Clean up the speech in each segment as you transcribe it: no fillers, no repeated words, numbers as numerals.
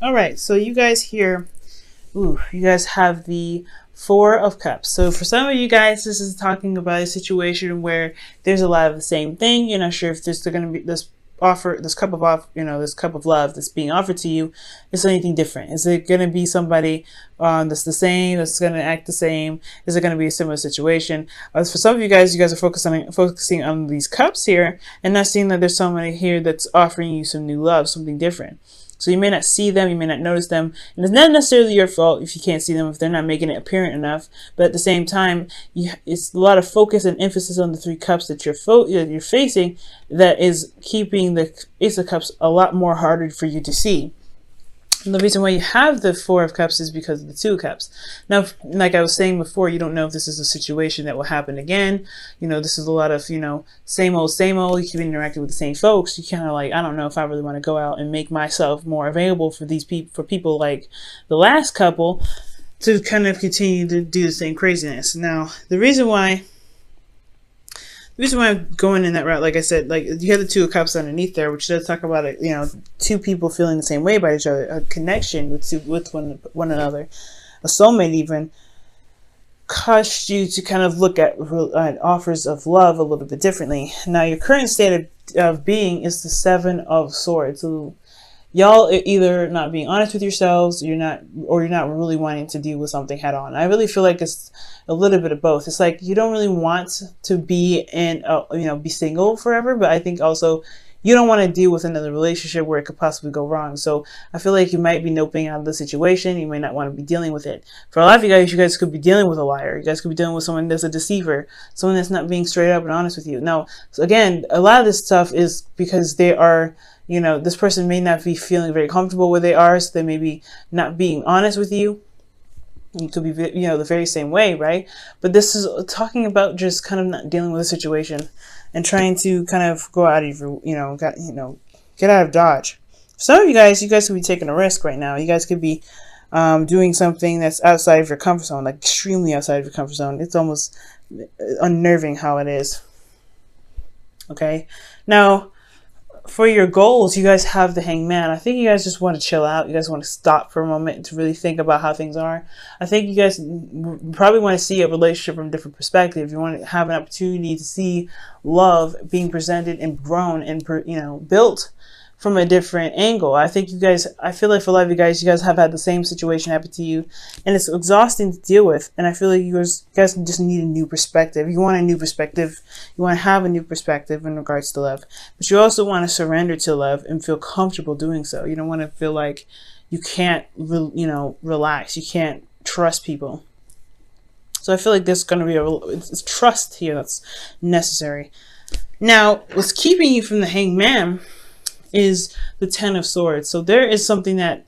All right, so you guys here, you guys have the Four of Cups. So for some of you guys, this is talking about a situation where there's a lot of the same thing. You're not sure if there's going to be this cup of this cup of love that's being offered to you. Is anything different? Is it going to be somebody that's the same, that's going to act the same? Is it going to be a similar situation? For some of you guys are focusing on these cups here and not seeing that there's somebody here that's offering you some new love, something different. So you may not see them, you may not notice them, and it's not necessarily your fault if you can't see them, if they're not making it apparent enough. But at the same time, it's a lot of focus and emphasis on the three cups that you're facing that is keeping the Ace of Cups a lot more harder for you to see. And the reason why you have the Four of Cups is because of the Two of Cups. Now, like I was saying before, you don't know if this is a situation that will happen again. This is a lot of, same old, same old. You keep interacting with the same folks. You kind of like, I don't know if I really want to go out and make myself more available for these people, for people like the last couple to kind of continue to do the same craziness. Now, the reason why I'm going in that route, like I said, like you have the Two of Cups underneath there, which does talk about it, two people feeling the same way about each other, a connection with one another, a soulmate even, caused you to kind of look at offers of love a little bit differently. Now, your current state of being is the Seven of Swords. So y'all are either not being honest with yourselves, or you're not really wanting to deal with something head on. I really feel like it's a little bit of both. It's like you don't really want to be be single forever, but I think also you don't want to deal with another relationship where it could possibly go wrong. So I feel like you might be noping out of the situation. You might not want to be dealing with it. For a lot of you guys could be dealing with a liar. You guys could be dealing with someone that's a deceiver, someone that's not being straight up and honest with you. Now, so again, a lot of this stuff is because they are, this person may not be feeling very comfortable where they are, so they may be not being honest with you. You could be, the very same way, right? But this is talking about just kind of not dealing with a situation and trying to kind of go out of your, get out of Dodge. For some of you guys could be taking a risk right now. You guys could be doing something that's outside of your comfort zone, like extremely outside of your comfort zone. It's almost unnerving how it is. Okay, now, for your goals, you guys have the Hangman. I think you guys just want to chill out. You guys want to stop for a moment to really think about how things are. I think you guys probably want to see a relationship from a different perspective. You want to have an opportunity to see love being presented and grown and built from a different angle. I think I feel like for a lot of you guys have had the same situation happen to you, and it's exhausting to deal with. And I feel like you guys just need a new perspective. You want a new perspective. You want to have a new perspective in regards to love, but you also want to surrender to love and feel comfortable doing so. You don't want to feel like you can't, relax. You can't trust people. So I feel like there's going to be it's trust here that's necessary. Now, what's keeping you from the Hangman is the Ten of Swords. So there is something that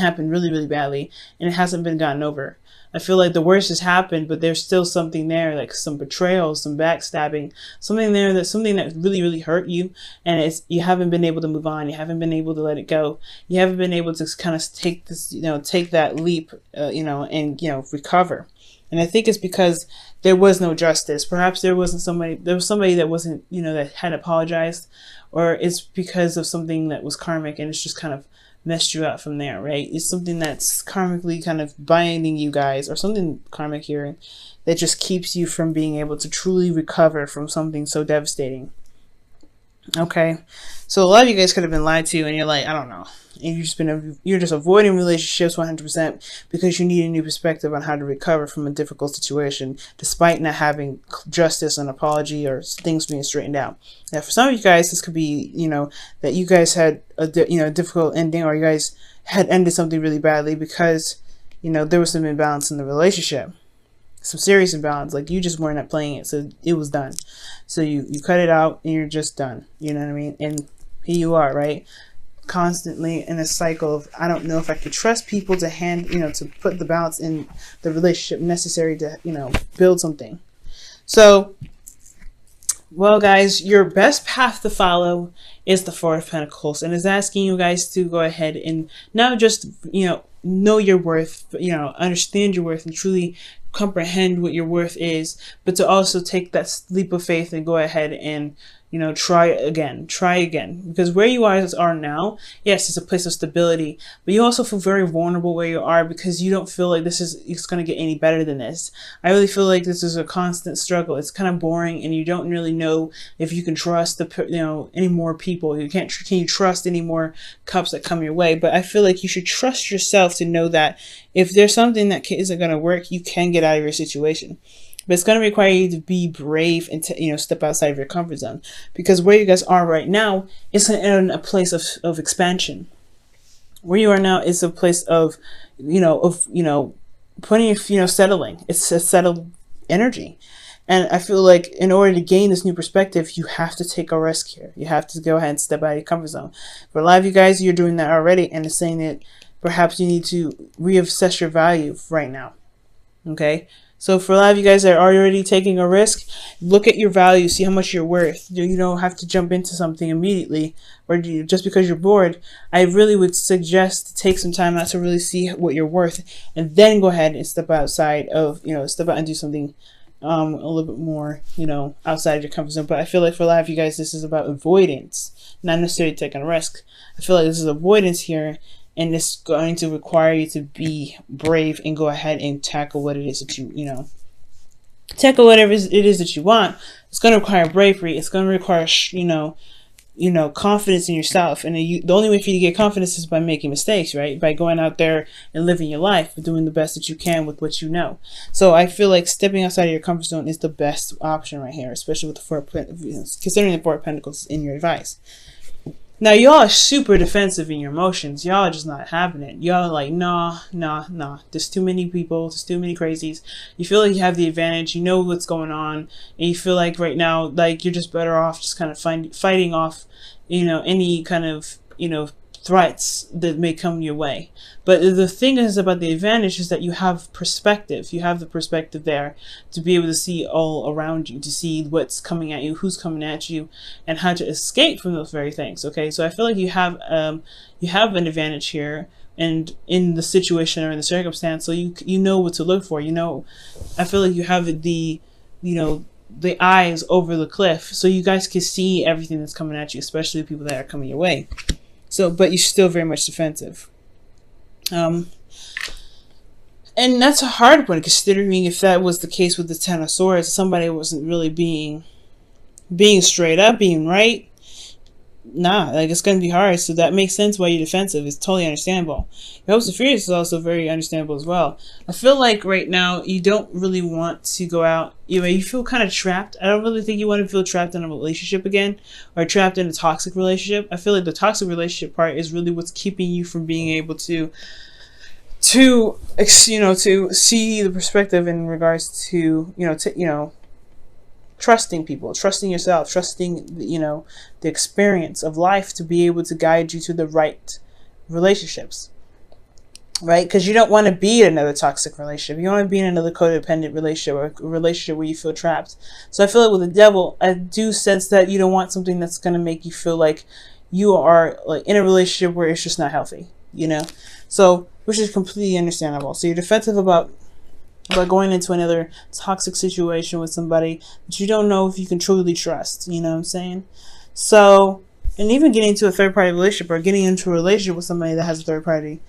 happened really, really badly, and it hasn't been gotten over. I feel like the worst has happened, but there's still something there, like some betrayal, some backstabbing, something that really, really hurt you, and you haven't been able to move on. You haven't been able to let it go. You haven't been able to kind of take that leap, and recover. And I think it's because there was no justice. Perhaps there was somebody that wasn't, that had apologized, or it's because of something that was karmic and it's just kind of messed you up from there, right? It's something that's karmically kind of binding you guys, or something karmic here that just keeps you from being able to truly recover from something so devastating. Okay, so a lot of you guys could have been lied to, and you're like, I don't know, and you're just avoiding relationships 100% because you need a new perspective on how to recover from a difficult situation, despite not having justice and apology or things being straightened out. Now, for some of you guys, this could be, that you guys had a difficult ending, or you guys had ended something really badly because, there was some imbalance in the relationship. Some serious imbalance, like you just weren't playing it, so it was done. So you cut it out and you're just done. You know what I mean? And here you are, right? Constantly in a cycle of, I don't know if I could trust people to to put the balance in the relationship necessary to, build something. So, well, guys, your best path to follow is the Four of Pentacles, and is asking you guys to go ahead and not just, know your worth, understand your worth and truly comprehend what your worth is, but to also take that leap of faith and go ahead and, You know, try again, because where you guys are now, yes, it's a place of stability, but you also feel very vulnerable where you are because you don't feel like it's going to get any better than this. I really feel like this is a constant struggle. It's kind of boring, and you don't really know if you can trust any more people. Can you trust any more cups that come your way? But I feel like you should trust yourself to know that if there's something that isn't going to work, you can get out of your situation. But it's going to require you to be brave and to, step outside of your comfort zone, because where you guys are right now is in a place of expansion. Where you are now is a place of putting, settling. It's a settled energy. And I feel like in order to gain this new perspective, you have to take a risk here. You have to go ahead and step out of your comfort zone. For a lot of you guys, you're doing that already, and it's saying that perhaps you need to reassess your value right now. Okay? So for a lot of you guys that are already taking a risk, look at your value, see how much you're worth. You don't have to jump into something immediately, or just because you're bored. I really would suggest to take some time out to really see what you're worth, and then go ahead and step outside step out and do something a little bit more, outside of your comfort zone. But I feel like for a lot of you guys, this is about avoidance, not necessarily taking a risk. I feel like this is avoidance here. And it's going to require you to be brave and go ahead and tackle what it is that tackle whatever it is that you want. It's going to require bravery. It's going to require, confidence in yourself. And the only way for you to get confidence is by making mistakes, right? By going out there and living your life, doing the best that you can with what you know. So I feel like stepping outside of your comfort zone is the best option right here, especially with considering the Four of Pentacles in your advice. Now, y'all are super defensive in your emotions. Y'all are just not having it. Y'all are like, nah. There's too many people. There's too many crazies. You feel like you have the advantage. You know what's going on. And you feel like right now, like you're just better off just kind of fighting off, any kind of, threats that may come your way. But the thing is about the advantage is that you have perspective. You have the perspective there to be able to see all around you, to see what's coming at you, who's coming at you, and how to escape from those very things. Okay, so I feel like you have an advantage here, and in the situation or in the circumstance, so you know what to look for. I feel like you have the eyes over the cliff, so you guys can see everything that's coming at you, especially the people that are coming your way. So, but you're still very much defensive. And that's a hard one, considering if that was the case with the Ten of Swords, somebody wasn't really being straight up, being right. It's going to be hard. So that makes sense why you're defensive. It's totally understandable. Your hopes and fears is also very understandable as well. I feel like right now you don't really want to go out. You feel kind of trapped. I don't really think you want to feel trapped in a relationship again, or trapped in a toxic relationship. I feel like the toxic relationship part is really what's keeping you from being able to see the perspective in regards to trusting people, trusting yourself, trusting the experience of life to be able to guide you to the right relationships, right? Because you don't want to be in another toxic relationship. You don't want to be in another codependent relationship, or a relationship where you feel trapped. So I feel like with the Devil, I do sense that you don't want something that's going to make you feel like you are like in a relationship where it's just not healthy, so, which is completely understandable. So you're defensive about going into another toxic situation with somebody that you don't know if you can truly trust. You know what I'm saying? So, and even getting into a third-party relationship, or getting into a relationship with somebody that has a third party.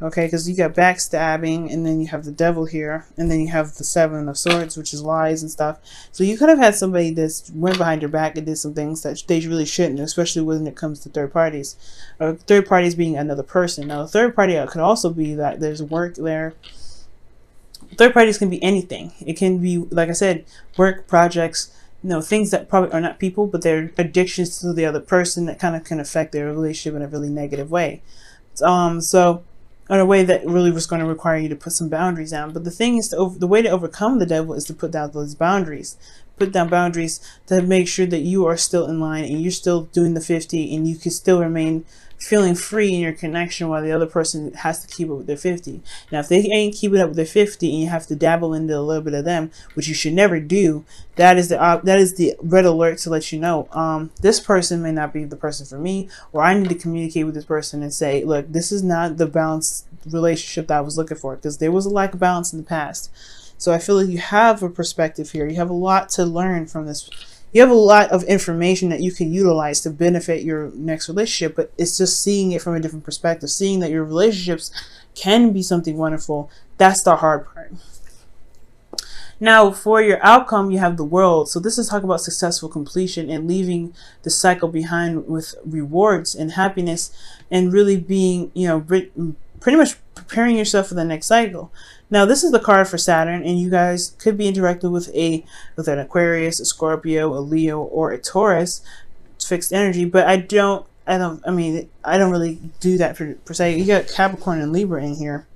Okay, because you got backstabbing, and then you have the Devil here, and then you have the Seven of Swords, which is lies and stuff. So you could have had somebody that went behind your back and did some things that they really shouldn't, especially when it comes to third parties. Or third parties being another person. Now, the third party could also be that there's work there. Third parties can be anything. It can be, like I said, work, projects, things that probably are not people, but they're addictions to the other person that kind of can affect their relationship in a really negative way. So in a way that really was going to require you to put some boundaries down. But the thing is, the way to overcome the Devil is to put down those boundaries. Put down boundaries to make sure that you are still in line, and you're still doing the 50, and you can still remain feeling free in your connection, while the other person has to keep up with their 50. Now, if they ain't keeping up with their 50 and you have to dabble into a little bit of them, which you should never do, that is the red alert to let you know, this person may not be the person for me, or I need to communicate with this person and say, look, this is not the balanced relationship that I was looking for, because there was a lack of balance in the past. So I feel like you have a perspective here. You have a lot to learn from this, you have a lot of information that you can utilize to benefit your next relationship, but it's just seeing it from a different perspective, seeing that your relationships can be something wonderful. That's the hard part. Now, for your outcome, you have the World. So this is talking about successful completion and leaving the cycle behind with rewards and happiness, and really being, pretty much preparing yourself for the next cycle. Now, this is the card for Saturn, and you guys could be interacting with an Aquarius, a Scorpio, a Leo, or a Taurus, fixed energy. But I don't really do that per se. You got Capricorn and Libra in here,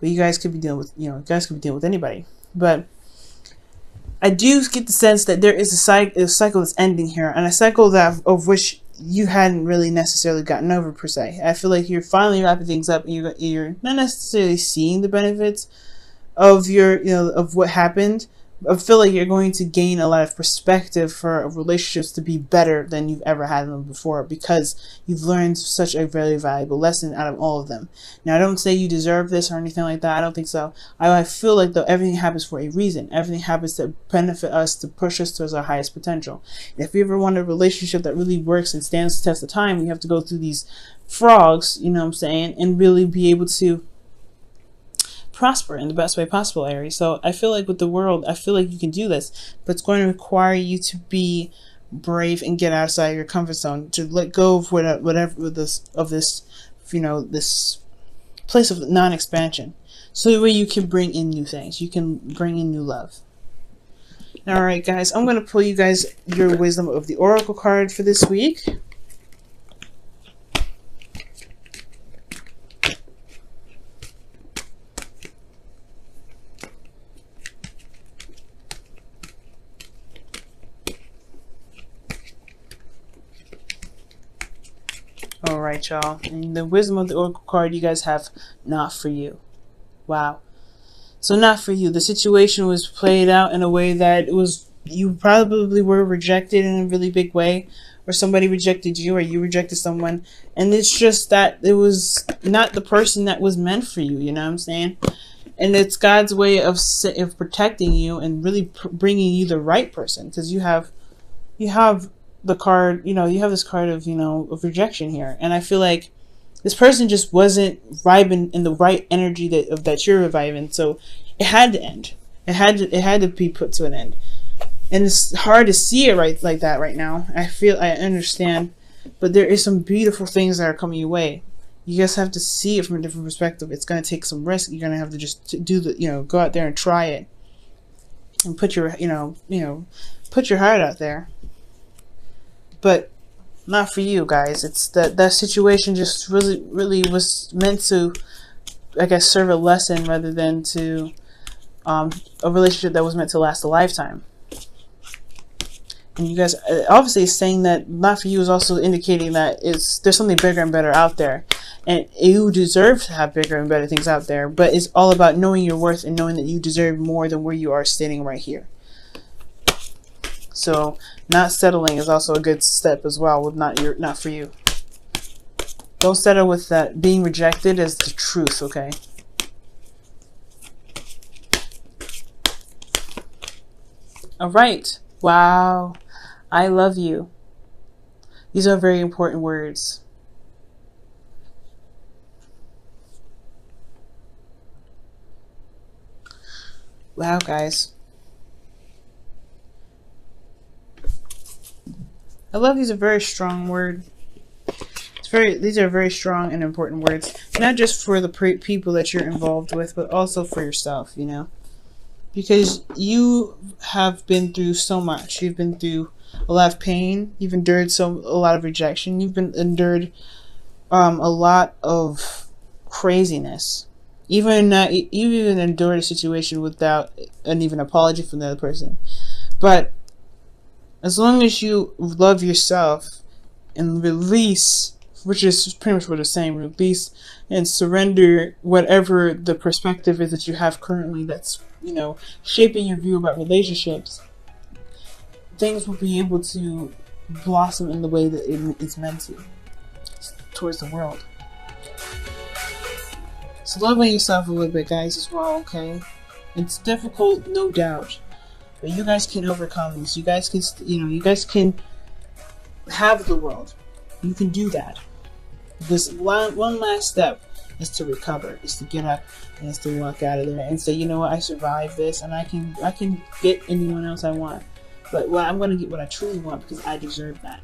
but you guys could be dealing with, anybody. But I do get the sense that there is a cycle that's ending here, and a cycle of which you hadn't really necessarily gotten over per se. I feel like you're finally wrapping things up, and you're not necessarily seeing the benefits of of what happened. I feel like you're going to gain a lot of perspective for relationships to be better than you've ever had them before, because you've learned such a very valuable lesson out of all of them. Now, I don't say you deserve this or anything like that. I don't think so. I feel like, though, everything happens for a reason. Everything happens to benefit us, to push us towards our highest potential. And if you ever want a relationship that really works and stands the test of time, you have to go through these frogs, and really be able to prosper in the best way possible, Aries. So I feel like with the World, I feel like you can do this, but it's going to require you to be brave and get outside your comfort zone, to let go of this place of non-expansion, so that way you can bring in new things, you can bring in new love. All right, guys, I'm going to pull you guys your wisdom of the Oracle card for this week. Alright, y'all. And the wisdom of the Oracle card you guys have, not for you. Wow. So not for you. The situation was played out in a way that you probably were rejected in a really big way, or somebody rejected you, or you rejected someone, and it's just that it was not the person that was meant for you, you know what I'm saying? And it's God's way of protecting you and really bringing you the right person, because you have the card, you have this card of, of rejection here. And I feel like this person just wasn't vibing in the right energy that you're reviving. So it had to end. It had to be put to an end. And it's hard to see it like that right now. I understand, but there is some beautiful things that are coming your way. You just have to see it from a different perspective. It's going to take some risk. You're going to have to just go out there and try it, and put your, put your heart out there. But not for you guys. It's that situation just really was meant to, I guess, serve a lesson rather than to a relationship that was meant to last a lifetime. And you guys, obviously saying that not for you is also indicating that there's something bigger and better out there, and you deserve to have bigger and better things out there. But it's all about knowing your worth and knowing that you deserve more than where you are standing right here. So not settling is also a good step as well with not for you. Don't settle with that being rejected as the truth, okay? All right. Wow. I love you. These are very important words. Wow, guys. I love these are very strong words. These are very strong and important words, not just for the people that you're involved with, but also for yourself, because you have been through so much. You've been through a lot of pain. You've endured a lot of rejection. You've endured a lot of craziness. You even endured a situation without an even apology from the other person. But as long as you love yourself and release, which is pretty much what it's saying, release and surrender whatever the perspective is that you have currently that's, shaping your view about relationships, things will be able to blossom in the way that it's meant to, towards the world. So love on yourself a little bit, guys, as well, okay? It's difficult, no doubt. But you guys can overcome this. You guys can, you guys can have the world. You can do that. This one last step is to recover, is to get up, and is to walk out of there and say, you know what, I survived this, and I can get anyone else I want. But I'm going to get what I truly want because I deserve that.